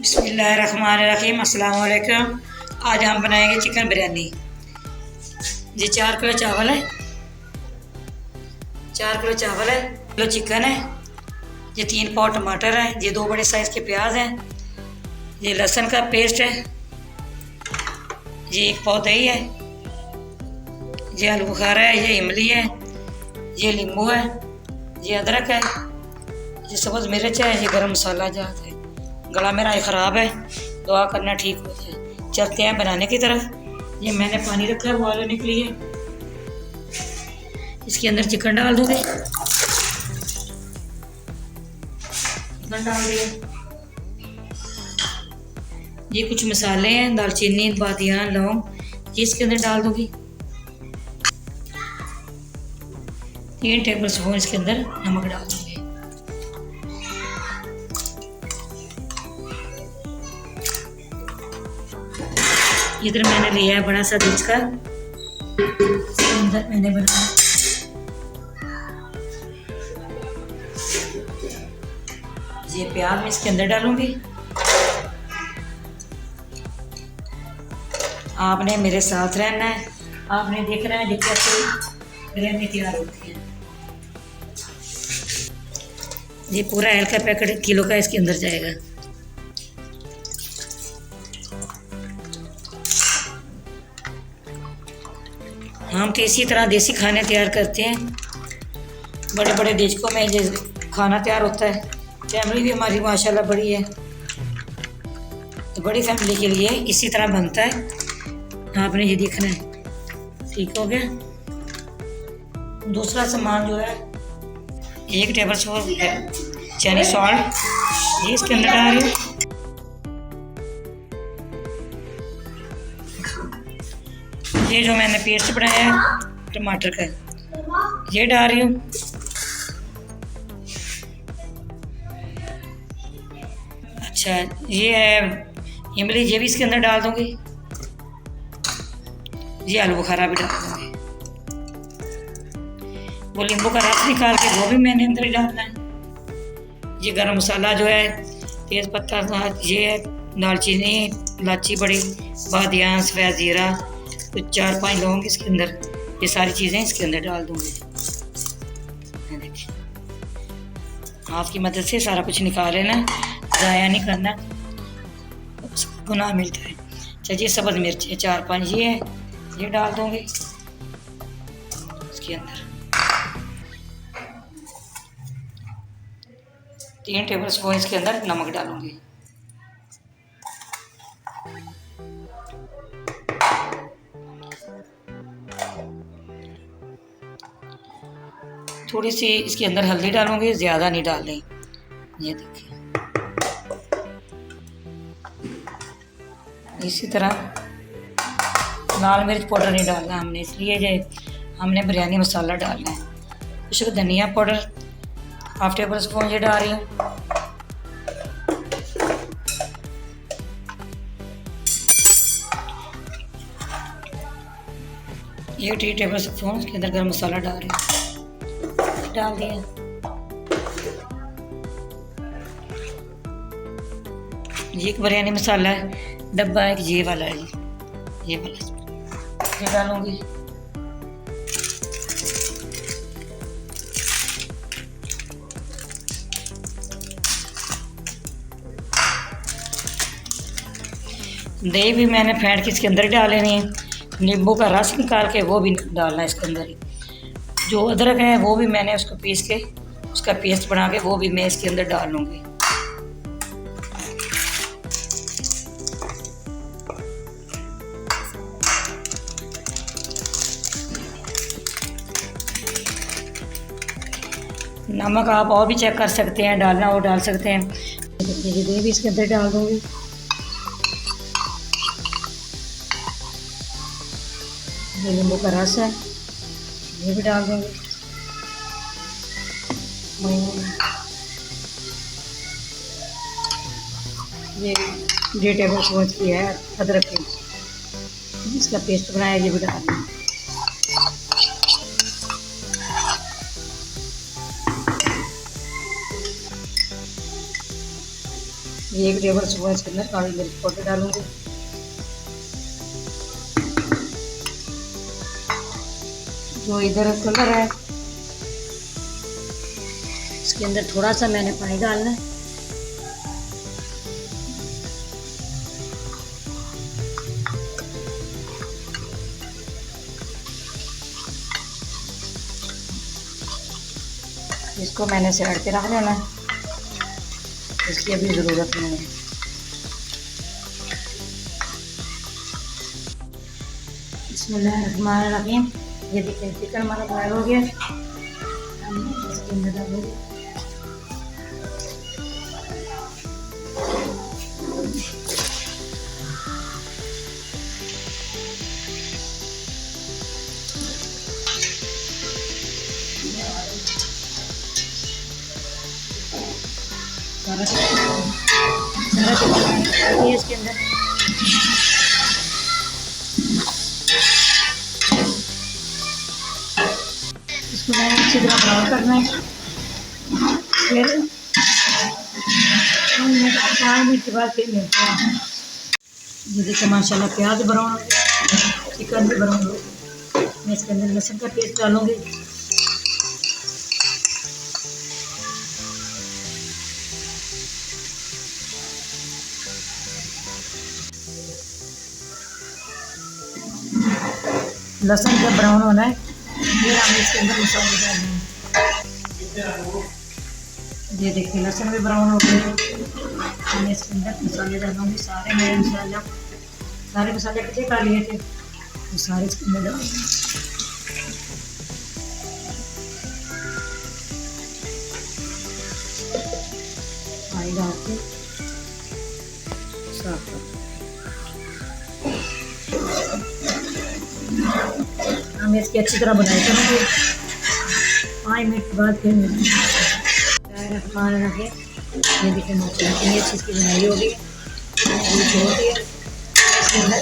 बिस्मिल्लाहिर्रहमानिर्रहीम। अस्सलाम वालेकुम। आज हम बनाएंगे चिकन बिरयानी। ये 4 किलो चावल है, 4 किलो चावल है, किलो चिकन है, ये 3 पाव टमाटर है, ये 2 बड़े साइज़ के प्याज हैं, ये लहसुन का पेस्ट है, ये 1 पाव दही है, ये आलू बुखारा है, ये इमली है, ये नींबू है, ये अदरक है, ये सब्ज़ मिर्च है, ये गरम मसाला जात है। गला मेरा ख़राब है, दुआ करना ठीक हो जाए। चलते हैं बनाने की तरफ। ये मैंने पानी रखा है उबालने के लिए। इसके अंदर चिकन डाल दूँगी। चिकन डाल दिए। ये कुछ मसाले हैं, दालचीनी, बादियान, लौंग, ये इसके अंदर डाल दूँगी। 3 टेबल स्पून इसके अंदर नमक डाल दूँगी। इधर मैंने लिया है बड़ा सा दूध का, अंदर मैंने बनाया। ये प्याज मैं इसके अंदर डालूंगी। आपने मेरे साथ रहना है, आपने देखना है कैसे बिरयानी तैयार होती है। ये पूरा हल्का पैकेट किलो का इसके अंदर जाएगा। हम तो इसी तरह देसी खाने तैयार करते हैं। बड़े बड़े देशों में ये खाना तैयार होता है। फैमिली भी हमारी माशाल्लाह बड़ी है, तो बड़ी फैमिली के लिए इसी तरह बनता है। आपने ये देखना है। ठीक हो गया। दूसरा सामान जो है 1 टेबल स्पून चने सॉल्ट, ये इसके अंदर डाल रही हूँ। ये जो मैंने पेस्ट बनाया है टमाटर का, ये डाल रही हूँ। अच्छा, ये है इमली, ये भी इसके अंदर डाल दूँगी। ये आलू बुखारा भी डाल दूँगी। वो नींबू का रस निकाल के वो भी मैंने अंदर ही डालना है। ये गरम मसाला जो है, तेज़ पत्ता, ये है दालचीनी, इलायची बड़ी, बादियान, सफ़ेद जीरा, कुछ 4-5 लौंग इसके अंदर, ये सारी चीज़ें इसके अंदर डाल दूँगी। हाथ की मदद से सारा कुछ निकाल लेना, ज़ाया नहीं करना, गुनाह मिलता है। चलिए, सब्ज़ मिर्च है 4-5, ये है, ये डाल दूँगी इसके अंदर। 3 टेबल स्पून इसके अंदर नमक डालूँगी। थोड़ी सी इसके अंदर हल्दी डालूंगी, ज़्यादा नहीं डालनी। ये देखिए, इसी तरह लाल मिर्च पाउडर नहीं डालना हमने, इसलिए ये हमने बिरयानी मसाला डालना है। कुछ धनिया पाउडर 1/2 टेबल स्पून ये डाल रही हूँ। ये 3 टेबल स्पून इसके अंदर गरम मसाला डाल रही हूँ, डाल दिया। ये एक बिरयानी मसाला है, डब्बा एक ये वाला है, ये वाला ये डालूंगी। दही भी मैंने फेंट के इसके अंदर डाल लेनी है। नींबू का रस निकाल के वो भी डालना है इसके अंदर ही। जो अदरक है वो भी मैंने उसको पीस के उसका पेस्ट बना के वो भी मैं इसके अंदर डाल लूँगी। नमक आप और भी चेक कर सकते हैं, डालना वो डाल सकते हैं। ये दही भी इसके अंदर डाल दूँगी। ये नींबू का रस है, ये भी डाल देंगे। ये 1 टेबल स्पून की है अदरक की, इसका पेस्ट बनाया, ये भी डाल देंगे। ये 1 टेबल स्पून इसके अंदर काली मिर्च पाउडर डालूंगी। जो इधर कलर है इसके अंदर थोड़ा सा मैंने पानी डालना है। इसको मैंने साइड पे रख लेना है, इसकी अभी ज़रूरत नहीं है। बिस्मिल्लाहिर्रहमानिर्रहीम। ये देखिए चिकन हमारा बॉयल हो गया, हम इसके अंदर डालेंगे। सारा चिकन इसके अंदर इसको मैंने अच्छी तरह फ्राई करना है। फिर 5 मिनट के बाद फिर मिलते हैं। ये देखिए माशाल्लाह प्याज ब्राउन हो गया, चिकन भी ब्राउन हो गया। मैं इसके अंदर लहसुन का पेस्ट डालूंगी। लहसुन जब ब्राउन होना है फिर हम इसके अंदर मसाले डालेंगे। ये देखिए लहसुन भी ब्राउन हो गया, मैं इसके अंदर मसाले डालूंगी। सारे मसाले इकट्ठे कर लिए थे वो सारे इसके अंदर डालूंगी। पानी डाल के साफ कर हम इसकी अच्छी तरह बनाई करेंगे। 5 मिनट के बाद फिर खाना रखे। ये देखिए माशाल्लाह कितनी अच्छी इसकी बनाई होगी। छोड़ दिया इसके अंदर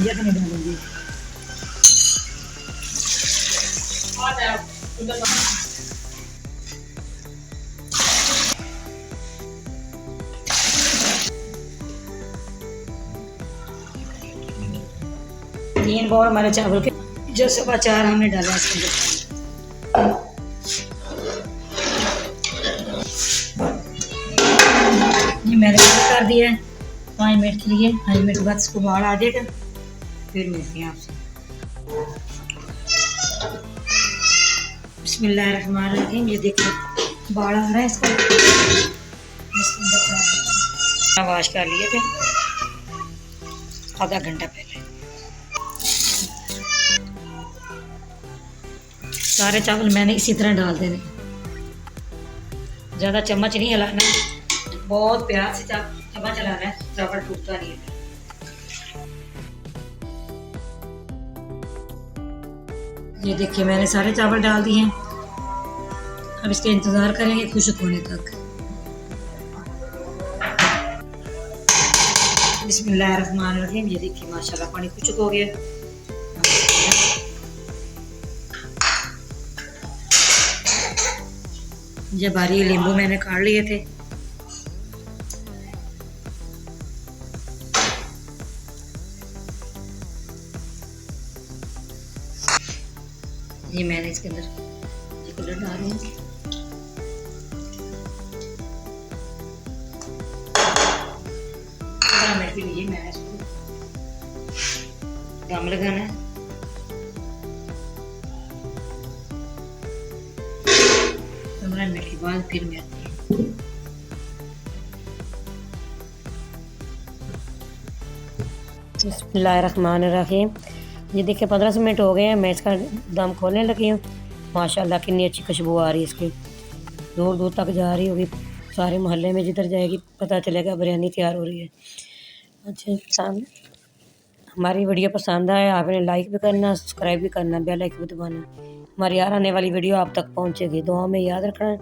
यखनी डालूंगी। तीन बार हमारे चावल के जो सब अचार हमने डाला इसके अंदर। ये मैंने कर दिया है 5 मिनट के लिए। 5 मिनट बाद इसको बाहर आ जाएगा, फिर मिलते हैं आपसे। बिस्मिल्लाहिर्रहमानिर्रहीम। ये देखो बाहर आ रहा है इसका। इसके अंदर वाश कर लिए थे आधा घंटा पहले। सारे चावल मैंने इसी तरह डाल देने, ज़्यादा चम्मच नहीं हिलाना, बहुत प्यार से चम्मच हिलाना है, चावल टूटता नहीं है। ये देखिए मैंने सारे चावल डाल दिए हैं। अब इसका इंतज़ार करेंगे खुश्क होने तक। बिस्मिल्लाहिर्रहमानिर्रहीम। ये देखिए माशाल्लाह पानी खुश्क हो गया। जब आ रही है नींबू मैंने काट लिए थे। ये मैंने इसके अंदर ये कलर डाल रही हूँ। मिनट के लिए मैंने इसको दम लगाना है। 15 मिनट के बाद फिर मैं आती हूँ। बिस्मिल्लाहिर्रहमानिर्रहीम। ये देखिए 15 मिनट हो गए हैं, मैं इसका दम खोलने लगी हूँ। माशाल्लाह कितनी अच्छी खुशबू आ रही है इसकी, दूर दूर तक जा रही होगी। सारे मोहल्ले में जिधर जाएगी पता चलेगा बिरयानी तैयार हो रही है। अच्छा पसंद हमारी वीडियो पसंद आए आपने लाइक भी करना, सब्सक्राइब भी करना, बेल आइकन भी दबाना। हमारी यार आने वाली वीडियो आप तक पहुँचेगी। दुआ में याद रखना।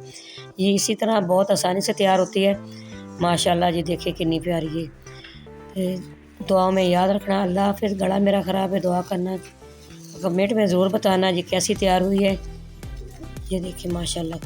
ये इसी तरह बहुत आसानी से तैयार होती है माशाल्लाह। जी देखिए कितनी प्यारी है। दुआ में याद रखना। अल्लाह हाफ़िज़। गला मेरा ख़राब है, दुआ करना, कमेंट में ज़रूर बताना जी कैसी तैयार हुई है। ये देखिए माशाल्लाह।